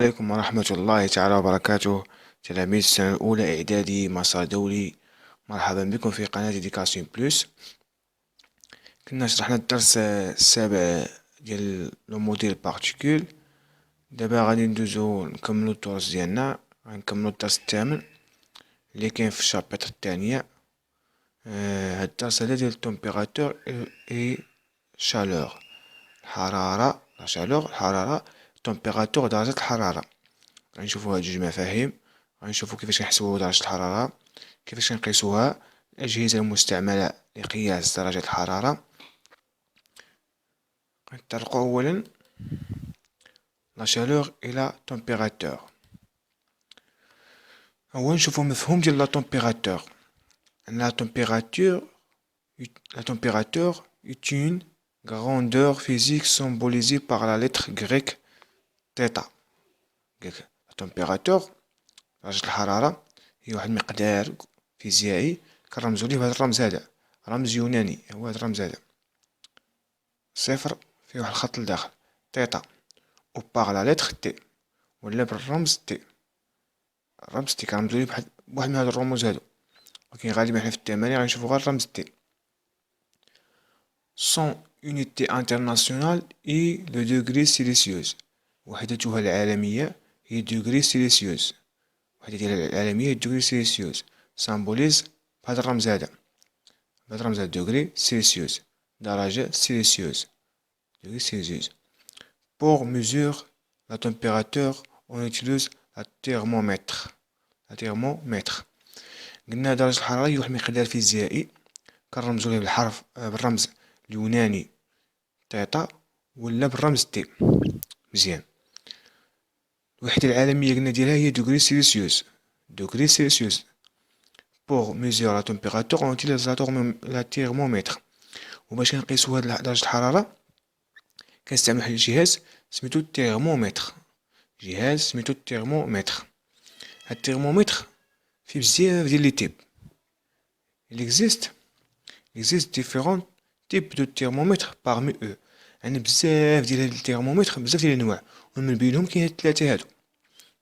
عليكم ورحمة الله تعالى وبركاته. تلاميذ السنة الأولى إعدادي مسار دولي، مرحبا بكم في قناة إديكاسيون بلوس. كنا شرحنا الدرس السابع ديال لو موديل بارتيكول. دابا غادي ندوزو نكملو الدروس ديالنا، غنكملو الدرس الثامن اللي كاين في الشابتر الثانية. هاد الدرس هذا ديال التمبيراتور اي شالور، الحرارة لا شالور الحرارة، تمبيراتور درجة الحرارة. غنشوفو هاد جوج مفاهيم، غنشوفو كيفاش كنحسبو درجة الحرارة، كيفاش كنقيسوها، الأجهزة المستعملة لقياس درجة الحرارة. غنطرقو أولا لا شالور إلى تمبيراتور. أولا نشوفو مفهوم ديال لا تمبيراتور. لا تمبيراتور La température est une grandeur physique symbolisée par la lettre grecque θ. La température درجة الحرارة هي واحد المقدار فيزيائي كنرمزو ليه بهذا الرمز هذا، رمز يوناني هو هذا الرمز هذا، صفر فيه واحد الخط لداخل θ، و باغ لا لتر تي، ولا بالرمز تي. الرمز تي كنرمزو ليه بواحد من هاد الرموز هادو، ولكن غالبا حنا في التمارين غنشوفو غير الرمز تي. Son unité internationale est le degré Celsius. وحدتها العالمية هي degré Celsius. الوحدة ديالها العالمية هي degré Celsius. سامبوليز بهذا الرمز هذا، بهذا الرمز هذا degré Celsius، درجة سيلسيوس، degré Celsius. Pour mesurer la température on utilise la thermomètre. la thermomètre. قلنا درجة الحرارة هي واحد المقدار فيزيائي كنرمزو ليه بالرمز اليوناني تيتا، ولا بالرمز تي. مزيان. الوحدة العالمية قلنا ديالها هي دوغري سيلسيوس، دوغري سيلسيوس. بوغ ميزور لا تمبيراتور اون اوتيليز لا تيرمومتر. وباش كنقيسو هاد درجة الحرارة كنستعملو واحد الجهاز سميتو التيرمومتر، جهاز سميتو التيرمومتر. هاد التيرمومتر فيه بزاف ديال لي تيب. il existe différents types de thermomètres parmi eux. عندنا بزاف ديال هاد التيرمومتر، بزاف ديال الانواع، ومن بينهم كاين هاد الثلاثه هادو،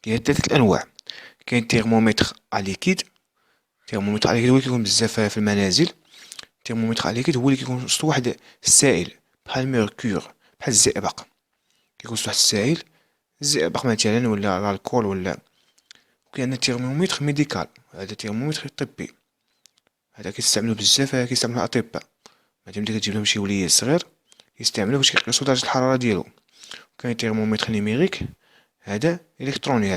كاين هاد ثلاثه الانواع. كاين التيرمومتر ا ليكيد، التيرمومتر ا ليكيد هو اللي كيكون بزاف في المنازل. التيرمومتر ا ليكيد هو اللي كيكون وسط واحد السائل بحال الميركور، بحال الزئبق، كيكون وسط واحد السائل، الزئبق مثلا ولا الكول ولا. وكاين عندنا التيرمومتر ميديكال، هذا تيرمومتر طبي، هذا كيستعملوه بزاف، كيستعملوه الاطباء. مثلا ملي كتجيب لهم شي وليد صغير يستعملوه باش يقيسوا درجة الحرارة ديالو. كاين تيرمومتر نيميريك، هذا الكتروني،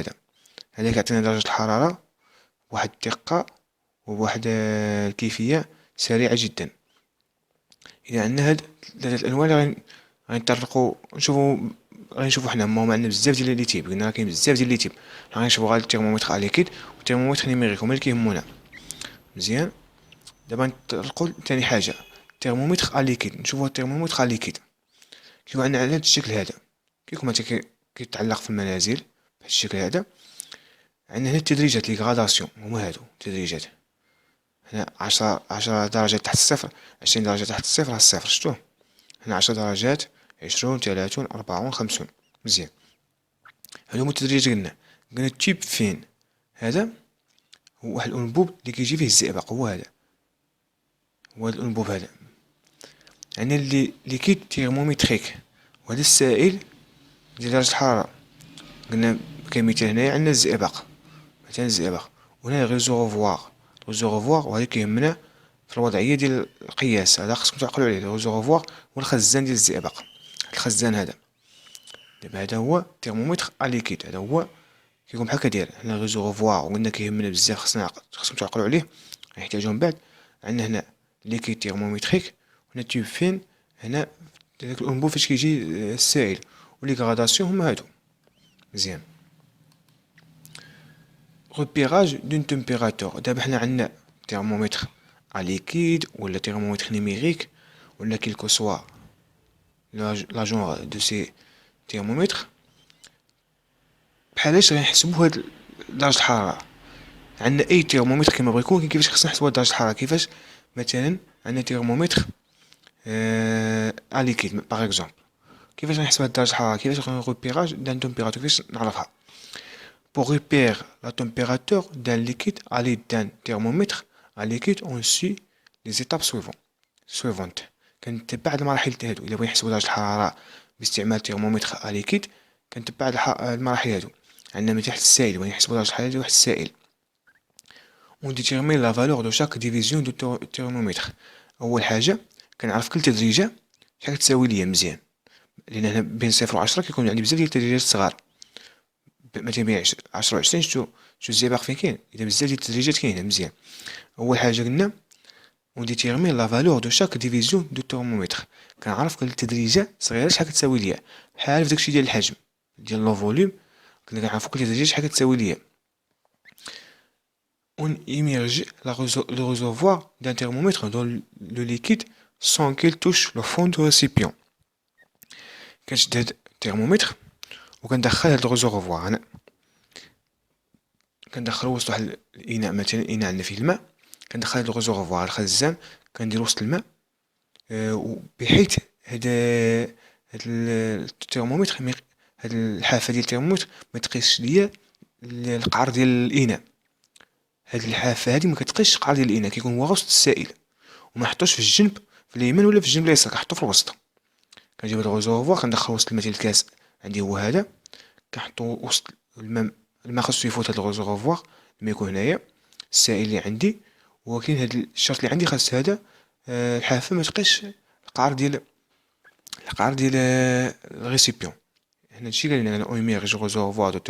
هذا كيعطينا درجة الحرارة بواحد الدقة وبواحد الكيفية سريعة جدا. إذا عندنا هاد ثلاثة الأنواع اللي غنطرقو غنشوفو حنا، هما عندنا بزاف ديال لي تيب، قلنا كاين بزاف ديال لي تيب. غنشوفو غير التيرمومتر ليكيد والتيرمومتر نيميريك، هما اللي كيهمونا. مزيان. دابا نطرقو لتاني حاجة، التيرمومتر ليكيد. نشوفو التيرمومتر ليكيد كيكون عندنا على هاد الشكل هذا، كيكون مثلا كيتعلق في المنازل بهاد الشكل هذا. عندنا هنا التدريجات لي غراداسيون، هما هادو التدريجات. هنا 10 درجات تحت الصفر، 20 درجة تحت الصفر، ها الصفر شفتوه. هنا 10 درجات، 20، 30، 40، 50. مزيان. هادو هما التدريجات. قلنا التيب فين، هذا هو واحد الأنبوب اللي كيجي فيه الزئبق، هو هذا، هو هاد الأنبوب هذا. عندنا اللي ليكيد تيرموميتريك، وهذا السائل ديال درجة الحرارة. قلنا كمثال هنايا عندنا الزئبق، مثلا الزئبق، وهنا الريزوفوار. الريزوفوار وهذا كيهمنا في الوضعية ديال القياس، هذا خصكم تعقلوا عليه. الريزوفوار هو الخزان ديال الزئبق، الخزان هذا. دابا هذا هو الترمومتر ليكيد، هذا هو كيكون بحال كداير. هنا الريزوفوار وقلنا كيهمنا بزاف، خصكم تعقلوا عليه، غنحتاجو من بعد. عندنا هنا ليكيد تيرموميتريك، هنا تيوب فين، هنا داك الانبوب فاش كيجي السائل، ولي غراداسيون هما هادو. مزيان. repérage d'une température. دابا حنا عندنا ترمومتر ليكيد ولا ترمومتر نيميريك ولا كيلكو سوا لا جونغ دو سي ترمومتر. بحالاش غنحسبو هاد درجة الحرارة. عندنا اي ترمومتر كيما بغا يكون، كيفاش خصنا نحسبو درجة الحرارة. كيفاش مثلا عندنا ترمومتر ليكيد باغ اكزومبل، كيفاش غنحسب هاد درجة الحرارة، كيفاش غنغوبيراج دان تمبيراتور، كيفاش نعرفها. Pour repérer la température d'un liquide à l'aide d'un thermomètre à liquide, on suit les étapes suivantes. كنتبع هاد المراحل هادو إلا بغينا نحسبو درجة الحرارة باستعمال ترمومتر à liquide كنتبع المراحل هادو. عندنا من تحت السائل بغينا نحسبو درجة الحرارة واحد السائل. On détermine la valeur de chaque division du thermomètre. أول حاجة كنعرف كل تدريجة شحال كتساوي ليا مزيان، لأن هنا بين صفر وعشرة كيكون عندي بزاف ديال التدريجات الصغار. مثلا بين 10 و 20 شتو الزئبق فين كاين، إذا بزاف ديال التدريجات كاين هنا مزيان. أول حاجة قلنا on détermine la valeur de chaque division du thermomètre. كنعرف كل تدريجة صغيرة شحال كتساوي ليا، بحال في داكشي ديال الحجم ديال لو فوليوم كنا كنعرفو كل تدريجة شحال كتساوي ليا. On immerge le réservoir d'un thermomètre dans le liquide sans qu'il touche le fond du récipient. كنشد هاد الترمومتر وكندخل هاد الريزرفوار هنا، كندخلو وسط واحد الإناء، مثلا إناء عندنا فيه الماء، كندخل هاد الريزرفوار الخزان كندير وسط الماء، بحيث هاد الترمومتر هاد الحافة ديال الترمومتر متقيسش ليا القعر ديال الإناء. هاد الحافة هادي مكتقيسش القعر ديال الإناء، كيكون هو وسط السائل ومحطوش في الجنب في اليمين ولا في الجنب اليسار، كنحطو في الوسط. كنجيب هاد الريزرفوار كندخلو وسط الماء ديال الكاس عندي هو هذا، كنحطو وسط الماء خاصو يفوت هاد الريزرفوار لما يكون هنايا السائل اللي عندي، ولكن هاد الشرط اللي عندي خاص هذا الحافة متقيسش القعر ديال الريسيبيون. هنا هادشي اللي قالنا on immerge le réservoir de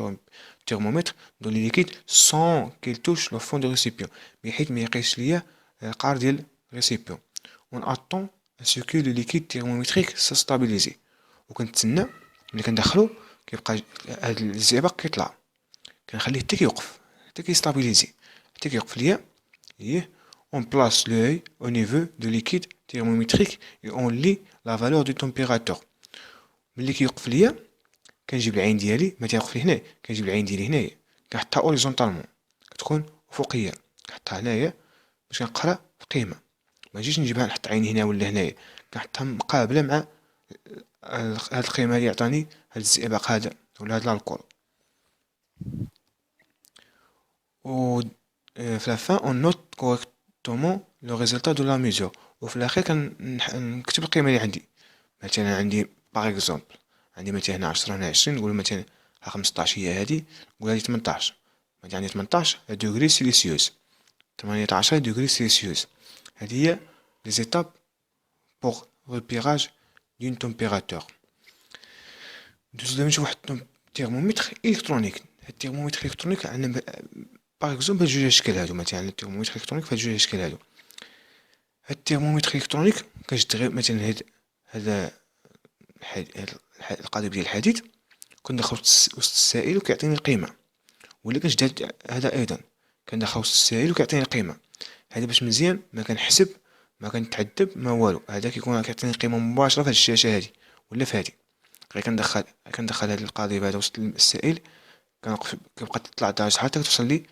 thermomètre dans le liquide sans qu'il touche le fond du récipient، بحيث ما يقيسش ليا القعر ديال الريسيبيون. on attend à ce que le liquide thermométrique se stabilise، وكنتسنى ملي كندخلو كيبقى هاد الزئبق كيطلع، كنخليه حتى حتى كيستابيليزي حتى كيوقف ليا. on place l'œil au niveau du liquide thermométrique et on lit la valeur du température. ملي كيوقف ليا كنجيب العين ديالي، ما تيوقف لي هنا كنجيب العين ديالي هنايا كنحطها اوريزونطالمون، كتكون افقيا، كنحطها هنايا باش كنقرا القيمة. ما نجيش نجيبها نحط عيني هنا ولا هنايا، كنحطها مقابلة مع هاد القيمة اللي عطاني هاد الزئبق هذا ولا هاد الالكول. و في لافان اون نوت كوريكتومون لو ريزولتا دو لا ميزور، وفي الاخير كنكتب القيمة اللي عندي. مثلا عندي باغ اكزومبل عندي مثلا هنا 10 هنا 20، نقول مثلا ها 15 هي هادي، نقول هادي 18، مثلا عندي 18 دوغري سيليسيوس، 18 دوغري سيليسيوس. هادي هي لي زيتاب بوغ repérage d'une température. دوزو دابا نشوف واحد الترمومتر الكترونيك. هاد الترمومتر الكترونيك عندنا باغ اكزومبل جوج اشكال هادو، مثلا الترمومتر الكترونيك فهاد جوج اشكال هادو. هاد الترمومتر الكترونيك كنشد غير مثلا هذا القضيب ديال الحديد كندخل وسط السائل وكيعطيني القيمة، ولا كنشد هذا ايضا كندخل وسط السائل وكيعطيني القيمة. هذا باش مزيان ما كنحسب ما كنتعذب ما والو، هذا كيعطيني القيمة مباشرة في هاد الشاشة هادي ولا في هادي. غير كندخل هاد القضيب هذا وسط السائل كنوقف، كيبقى تطلع درجة الحرارة حتى توصل لي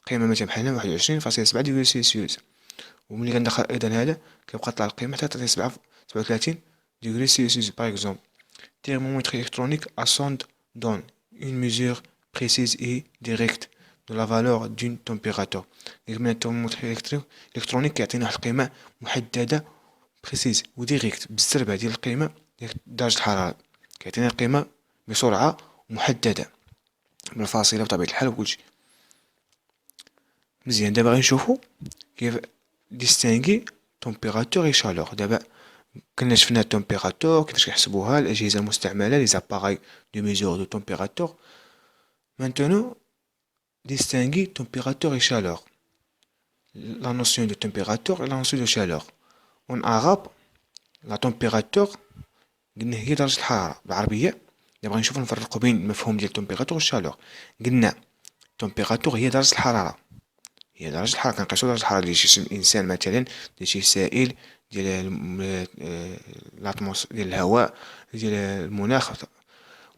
قيمة مثلا بحال هنا 21.7 ديغري سيلسيوس. وملي كندخل ايضا هذا كيبقى طلع القيمة حتى تعطيني 37 degrés Celsius par exemple. Thermomètre électronique à sonde donne une mesure précise et directe de la valeur d'une température. من الترمومتر الإلكترونيك كيعطينا واحد القيمة محددة بريسيز وديريكت بالزربة ديال القيمة ديال درجة الحرارة، كيعطينا القيمة بسرعة محددة بالفاصلة بطبيعة الحال وكلشي مزيان. دابا غادي نشوفو كيف ديستانغي تمبيراتور اي شالور. دابا كنا شفنا التمبيراتور كيفاش كيحسبوها الأجهزة المستعملة لي زاباراي دو ميزور دو تمبيراتور. maintenant distinguer température et chaleur. La notion de température et la notion de chaleur. En arabe la température قلنا هي درجة الحرارة بالعربية. دابا غنشوفو نفرقو بين المفهوم ديال التمبيراتور والشالور. قلنا التمبيراتور هي درجة الحرارة، هي درجة الحرارة كنقيسو درجة الحرارة ديال جسم الإنسان مثلا، ديال شي سائل، ديال ديال الهواء، ديال المناخ،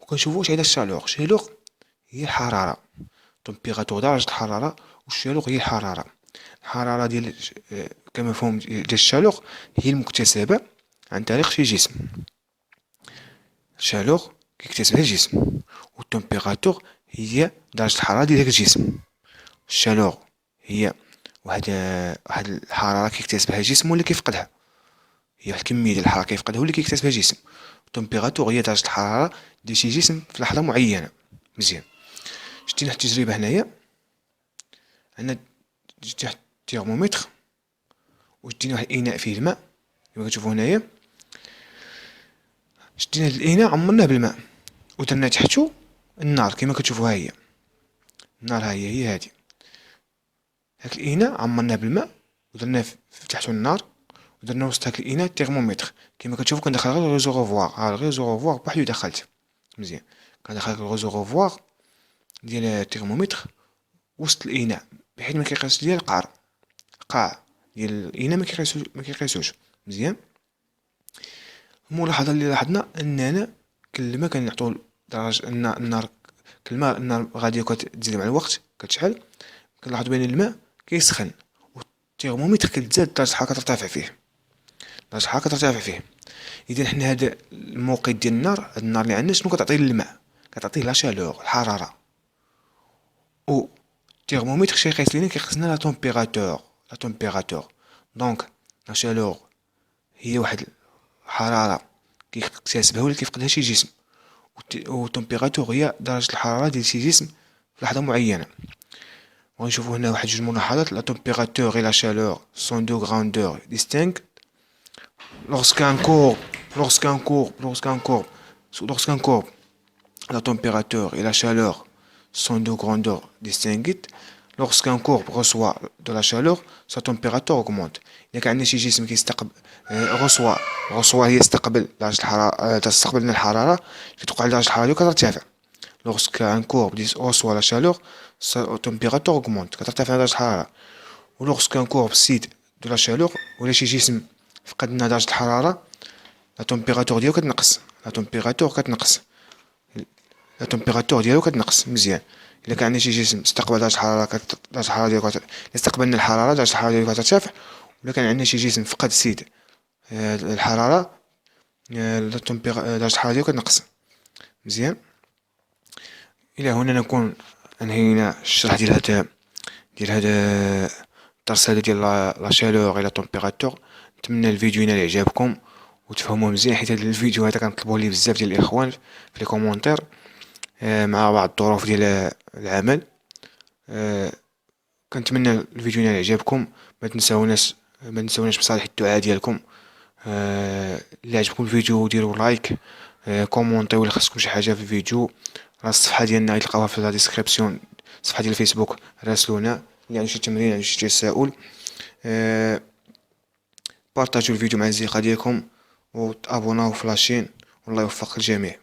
وكنشوفو واش هذا الشالور. شالور هي الحرارة، تمبيراتور درجة الحرارة، والشالور هي الحرارة. الحرارة ديال كمفهوم ديال الشالور هي المكتسبة عن طريق شي جسم. الشالور كيكتسبها الجسم، والتمبيراتور هي درجة الحرارة ديال داك الجسم. الشالور هي واحد الحرارة كيكتسبها الجسم ولا كيفقدها، هي واحد الكمية ديال الحرارة كيفقدها ولا كيكتسبها الجسم. التمبيراتور هي درجة الحرارة ديال شي جسم في لحظة معينة. مزيان، شتينا واحد التجربة هنايا، عندنا واحد الترمومتر وشدينا واحد الإناء فيه الماء كما كتشوفو هنايا. شدينا هاد الإناء عمرناه بالماء ودرنا تحتو النار كما كتشوفو، ها هي النار، ها هي هادي. هاك الإناء عمرناه بالماء ودرنا تحتو النار، ودرنا وسط هاك الإناء الترمومتر كما كتشوفو. كندخل غير الريزوغوفوار، ها الريزوغوفوار بوحدو دخلت. مزيان، كندخل الريزوغوفوار ديال الترمومتر وسط الإناء بحيث مكيقيسش ليا القعر، القاع ديال الإناء مكيقيسوش. مزيان، الملاحظة اللي لاحظنا أننا كل ما كنعطيو درجة النار، كل ما النار غادية كتزيد مع الوقت كتشعل، كنلاحظو بأن الماء كيسخن والترمومتر كتزاد درجة الحرارة كترتفع فيه، درجة الحرارة كترتفع فيه. إذا حنا هاد الموقد ديال النار، هاد النار اللي عندنا شنو كتعطيه للماء؟ كتعطيه لا شالور، الحرارة. و الترمومتر شي يقيس لينا، كيقيس لنا لا تومبيراتور، لا تومبيراتور. دونك لا شالور هي واحد الحرارة كيكتسبها ولا كيفقدها شي جسم، و التمبيراتور هي درجة الحرارة ديال شي جسم في لحظة معينة. وغنشوفو هنا واحد جوج ملاحظات. لا تومبيراتور et la chaleur sont deux grandeurs distinctes lorsqu'un courbe lorsqu'un courbe lorsqu'un courbe lorsqu'un courbe la température et la chaleur sont deux grandeurs distinctes. Lorsqu'un courbe reçoit de la chaleur, sa température augmente. إذا كان عندنا شي جسم كيستقبل رسوا هي تستقبل درجة الحرارة، تستقبل لنا الحرارة، كتوقع درجة الحرارة ديالو كترتفع. Lorsqu'un courbe reçoit la chaleur, sa température augmente، كترتفع درجة الحرارة. و lorsqu'un courbe cède de la chaleur، ولا شي جسم فقد لنا درجة الحرارة، لا température ديالو كتنقص، لا température كتنقص، لا température ديالو كتنقص. مزيان، إلا كان عندنا شي جسم استقبل درجة الحرارة، درجة الحرارة ديالو استقبلنا الحرارة، درجة الحرارة ديالو كترتفع. ولا كان عندنا شي جسم فقد سيد الحرارة، درجة الحرارة ديالو كتنقص. مزيان، إلى هنا نكون أنهينا الشرح ديال هذا الدرس هذا ديال لا شالور إلى تمبيراتور. نتمنى الفيديو ينال إعجابكم وتفهموه مزيان، حيت هذا الفيديو هذا كنطلبوه ليه بزاف ديال الإخوان في لي كومونتير مع بعض الظروف ديال العمل. كنتمنى الفيديو ينال إعجابكم. ما تنساوناش بصالح الدعاء ديالكم. اللي عجبكم الفيديو ديروا لايك، كومونطيو إلا خصكم شي حاجة في الفيديو. راه الصفحة ديالنا غتلقاوها في لا ديسكريبسيون، الصفحة ديال الفيسبوك. راسلونا اللي عنده شي تمرين، عنده شي تساؤل. بارطاجيو الفيديو مع الأصدقاء ديالكم وتابوناو في لاشين، والله يوفق الجميع.